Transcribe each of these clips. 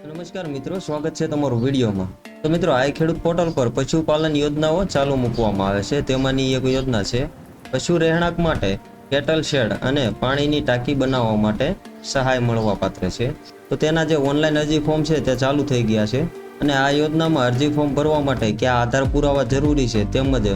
નમસ્કાર મિત્રો, સ્વાગત છે તમારું વિડીયોમાં। તો મિત્રો, આ ખેડૂત પોર્ટલ પર પશુપાલન યોજનાઓ ચાલુ મૂકવામાં આવે છે। તેમાંની એક યોજના છે પશુ રહેણાંક માટે કેટલ શેડ અને પાણીની ટાંકી બનાવવા માટે સહાય મળવાપાત્ર છે। તો તેના જે ઓનલાઈન અરજી ફોર્મ છે તે ચાલુ થઈ ગયા છે અને આ યોજનામાં અરજી ફોર્મ ભરવા માટે કયા આધાર પુરાવા જરૂરી છે તેમજ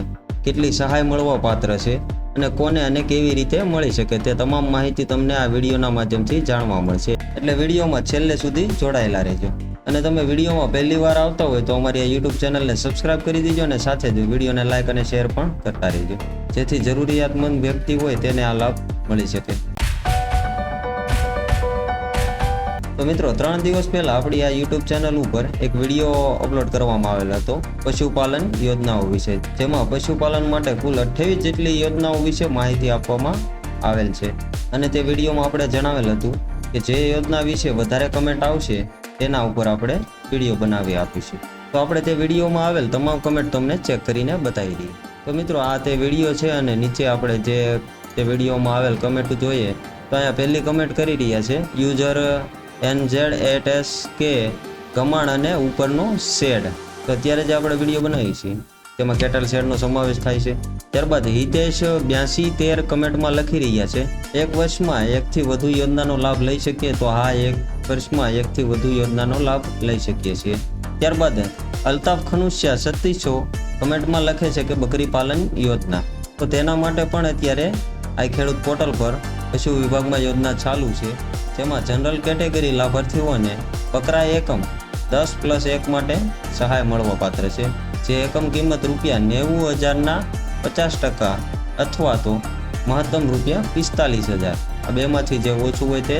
કેટલી સહાય મળવાપાત્ર છે અને કોને અને કેવી રીતે મળી શકે તે તમામ માહિતી તમને આ વિડીયોના માધ્યમથી જાણવા મળશે। એટલે વિડીયોમાં છેલ્લે સુધી જોડાયેલા રહેજો અને તમે વિડીયોમાં પહેલી વાર આવતા હોય તો અમારી આ યુટ્યુબ ચેનલને સબસ્ક્રાઇબ કરી દેજો અને સાથે જ વિડીયોને લાઇક અને શેર પણ કરતા રહેજો, જેથી જરૂરિયાતમંદ વ્યક્તિ હોય તેને આ લાભ મળી શકે। તો મિત્રો, 3 દિવસ પહેલા આપણી આ યુટ્યુબ ચેનલ ઉપર એક વિડીયો અપલોડ કરવામાં આવેલ હતો પશુપાલન યોજનાઓ વિશે, જેમાં પશુપાલન માટે કુલ 28 જેટલી યોજનાઓ વિશે માહિતી આપવામાં આવેલ છે અને તે વિડીયોમાં આપણે જણાવેલ હતું કે જે યોજના વિશે વધારે કમેન્ટ આવશે તેના ઉપર આપણે વિડીયો બનાવી આપીશું। તો આપણે તે વિડીયોમાં આવેલ તમામ કમેન્ટ તમને ચેક કરીને બતાવી દઈએ। તો મિત્રો, આ તે વિડીયો છે અને નીચે આપણે જે તે વિડીયોમાં આવેલ કમેન્ટ જોઈએ તો અહીંયા પહેલી કમેન્ટ કરી રહ્યા છે યુઝર NZ8SK કમાણ અને ઉપરનો શેડ। તો અત્યારે જે આપણે વિડીયો બનાવીએ છીએ તેમાં કેટલ શેડનો સમાવેશ થાય છે। ત્યારબાદ હિતેશ 8213 કમેન્ટમાં લખી રહ્યા છે એક વર્ષમાં એકથી વધુ યોજનાનો લાભ લઈ શકીએ? તો હા, એક વર્ષમાં એકથી વધુ યોજનાનો લાભ લઈ શકીએ છીએ। ત્યારબાદ અલ્તાફ ખનુસિયા 3600 કમેન્ટમાં લખે છે કે બકરી પાલન યોજના। તો તેના માટે પણ અત્યારે આ ખેડૂત પોર્ટલ પર પશુ વિભાગમાં યોજના ચાલુ છે, જેમાં જનરલ કેટેગરી લાભાર્થીઓને બકરા એકમ 10+1 માટે સહાય મળવાપાત્ર છે, જે એકમ કિંમત ₹90,000ના 50% અથવા તો મહત્તમ ₹45,000, આ બેમાંથી જે ઓછું હોય તે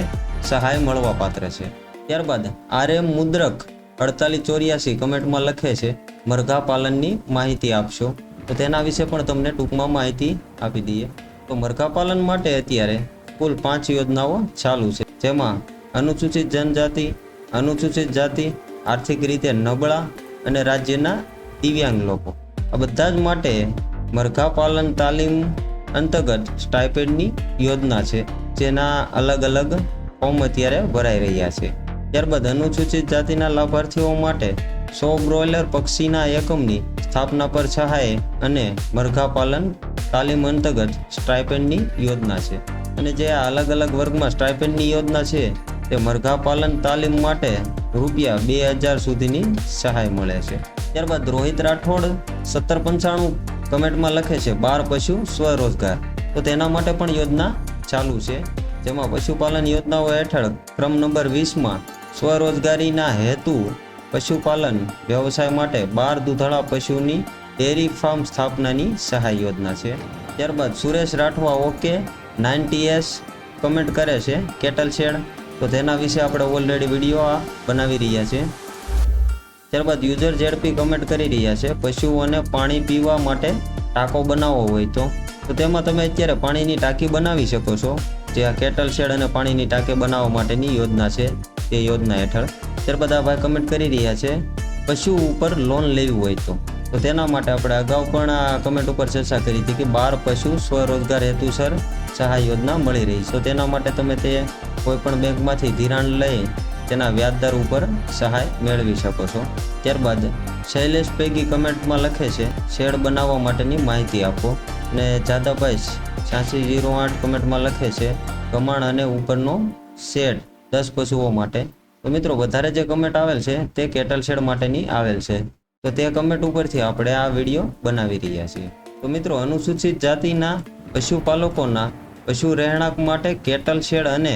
સહાય મળવાપાત્ર છે। ત્યારબાદ RM મુદ્રક 4884 કમેન્ટમાં લખે છે મરઘા પાલનની માહિતી આપશો? તો તેના વિશે પણ તમને ટૂંકમાં માહિતી આપી દઈએ। તો મરઘા પાલન માટે અત્યારે કુલ 5 યોજનાઓ ચાલુ છે, જેમાં અનુસૂચિત જનજાતિ, અનુસૂચિત જાતિ, આર્થિક રીતે નબળા અને રાજ્યના દિવ્યાંગ લોકો, આ બધા જ માટે મરઘા પાલન તાલીમ અંતર્ગત સ્ટાઇપેન્ડની યોજના છે, જેના અલગ અલગ ફોર્મ અત્યારે ભરાઈ રહ્યા છે। ત્યારબાદ અનુસૂચિત જાતિના લાભાર્થીઓ માટે 100 બ્રોઇલર પક્ષીના એકમની સ્થાપના પર સહાય અને મરઘા પાલન તાલીમ અંતર્ગત સ્ટાઇપેન્ડની યોજના છે। અને જે આ અલગ અલગ વર્ગમાં સ્ટાઇપેન્ડની યોજના છે તે મરઘા પાલન તાલીમ માટે ₹2,000 સુધીની સહાય મળે છે। ત્યારબાદ રોહિત રાઠોડ 1795 કમેન્ટમાં લખે છે 12 પશુ સ્વરોજગાર। તો તેના માટે પણ યોજના ચાલુ છે, જેમાં પશુપાલન યોજનાઓ હેઠળ ક્રમ નંબર 20માં સ્વરોજગારીના હેતુ પશુપાલન વ્યવસાય માટે 12 દૂધાળા પશુની ડેરી ફાર્મ સ્થાપનાની સહાય યોજના છે। ત્યારબાદ Suresh Rathwa okay 90S comment કરે છે કેટલ શેડ। તો તેના વિશે આપણે ઓલરેડી વિડીયો બનાવી રહ્યા છે। ત્યારબાદ યુઝર ZP કમેન્ટ કરી રહ્યા છે પશુઓને પાણી પીવા માટે ટાંકો બનાવવો હોય તો તેમાં તમે અત્યારે પાણીની ટાંકી બનાવી શકો છો, જે આ કેટલ શેડ અને પાણીની ટાંકી બનાવવા માટેની યોજના છે તે યોજના હેઠળ। ત્યારબાદ આ ભાઈ કમેન્ટ કરી રહ્યા છે પશુ ઉપર લોન લેવી હોય તો તેના માટે આપણે અગાઉ પણ આ કમેન્ટ ઉપર ચર્ચા કરી હતી કે 12 પશુ સ્વરોજગાર હેતુસર સહાય યોજના મળી રહી છે। તો તેના માટે તમે તે કોઈપણ બેંકમાંથી ધિરાણ લઈ તેના વ્યાજદર ઉપર સહાય મેળવી શકો છો। ત્યારબાદ શૈલેષ પૈકી કમેન્ટમાં લખે છે શેડ બનાવવા માટેની માહિતી આપો, અને જાદાભાઈ 8608 કમેન્ટમાં લખે છે કમાણ અને ઉપરનો શેડ 10 પશુઓ માટે। તો મિત્રો, વધારે જે કમેન્ટ આવેલ છે તે કેટલ શેડ માટેની આવેલ છે, તો તે કમેન્ટ ઉપરથી આપણે આ વિડીયો બનાવી રહ્યા છીએ। તો મિત્રો, અનુસૂચિત જાતિના પશુપાલકોના પશુ રહેણાંક માટે કેટલ શેડ અને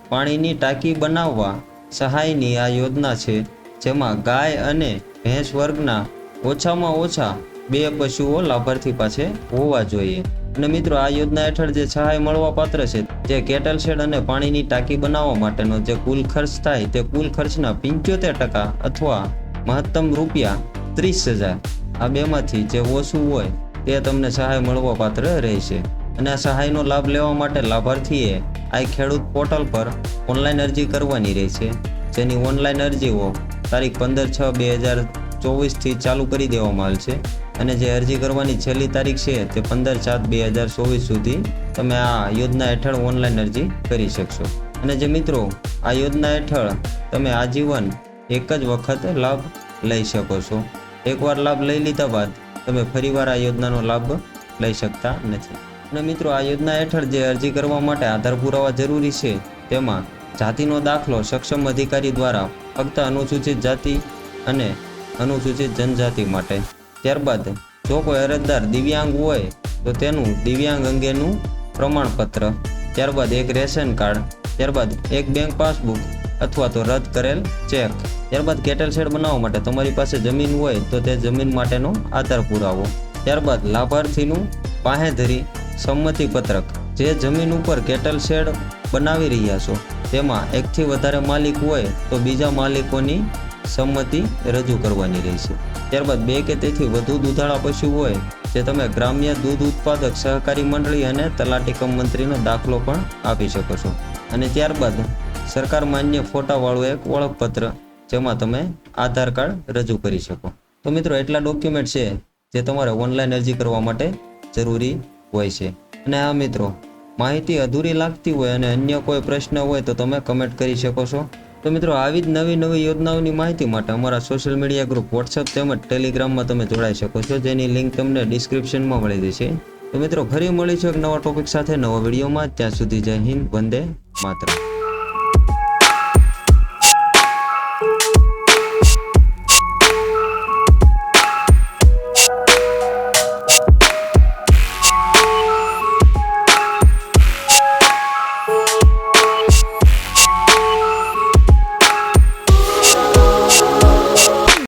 પાણીની ટાંકી બનાવવા સહાયની આ યોજના છે, જેમાં ગાય અને ભેંસ વર્ગના ઓછામાં ઓછા 2 પશુઓ લાભાર્થી પાસે હોવા જોઈએ। અને મિત્રો, આ યોજના હેઠળ જે સહાય મળવાપાત્ર છે જે કેટલ શેડ અને પાણીની ટાંકી બનાવવા માટેનો જે કુલ ખર્ચ થાય તે કુલ ખર્ચના 75% અથવા મહત્તમ ₹30,000, આ બેમાંથી જે ઓછું હોય તે તમને સહાય મળવાપાત્ર રહેશે। અને આ સહાયનો લાભ લેવા માટે લાભાર્થીએ આ ખેડૂત પોર્ટલ પર ઓનલાઈન અરજી કરવાની રહેશે, જેની ઓનલાઈન અરજીઓ તારીખ 15/6/2024થી ચાલુ કરી દેવામાં આવેલ છે અને જે અરજી કરવાની છેલ્લી તારીખ છે તે 15/7/2024 સુધી તમે આ યોજના હેઠળ ઓનલાઈન અરજી કરી શકશો। અને જે મિત્રો આ યોજના હેઠળ તમે આજીવન એક જ વખત લાભ લઈ શકો છો. એકવાર લાભ લઈ લીધા બાદ તમે ફરીવાર આ યોજનાનો લાભ લઈ શકતા નથી. અને મિત્રો, આ યોજના હેઠળ જે અરજી કરવા માટે આધાર પુરાવા જરૂરી છે તેમાં જાતિનો દાખલો સક્ષમ અધિકારી દ્વારા ફક્ત અનુસૂચિત જાતિ અને અનુસૂચિત જનજાતિ માટે. ત્યારબાદ જો કોઈ અરજદાર દિવ્યાંગ હોય તો તેનું દિવ્યાંગ અંગેનું પ્રમાણપત્ર, ત્યારબાદ એક રેશન કાર્ડ, ત્યારબાદ એક બેંક પાસબુક અથવા તો રદ કરેલ ચેક. ત્યારબાદ કેટલ શેડ બનાવવા માટે તમારી પાસે જમીન હોય તો તે જમીન માટેનો આધાર પુરાવો. ત્યારબાદ લાભાર્થીનું બાંહેધરી સંમતિ પત્રક. જે જમીન ઉપર કેટલ શેડ બનાવી રહ્યા છો તેમાં એકથી વધારે માલિક હોય તો બીજા માલિકોની સંમતિ રજૂ કરવાની રહેશે. ત્યારબાદ 2 કે તેથી વધુ દૂધાળા પશુ હોય જે તમે ગ્રામ્ય દૂધ ઉત્પાદક સહકારી મંડળી અને તલાટી કમ મંત્રીનો દાખલો પણ આપી શકો છો. અને ત્યારબાદ સરકાર માન્ય ફોટાવાળું એક ઓળખપત્ર જેમાં તમે આધાર કાર્ડ રજૂ કરી શકો. તો મિત્રો, એટલા ડોક્યુમેન્ટ છે જે તમારે ઓનલાઈન અરજી કરવા માટે જરૂરી હોય છે. અને આ મિત્રો, માહિતી અધૂરી લાગતી હોય અને અન્ય કોઈ પ્રશ્ન હોય તો તમે કમેન્ટ કરી શકો છો. તો મિત્રો, આવી જ નવી યોજનાઓની માહિતી માટે અમારા સોશિયલ મીડિયા ગ્રુપ વોટ્સઅપ તેમજ ટેલિગ્રામમાં તમે જોડાઈ શકો છો, જેની લિંક તમને ડિસ્ક્રિપ્શનમાં મળી જશે. તો મિત્રો, ફરી મળીશું એક નવા ટોપિક સાથે નવા વિડીયોમાં. ત્યાં સુધી જય હિન્દ, વંદે માતરમ.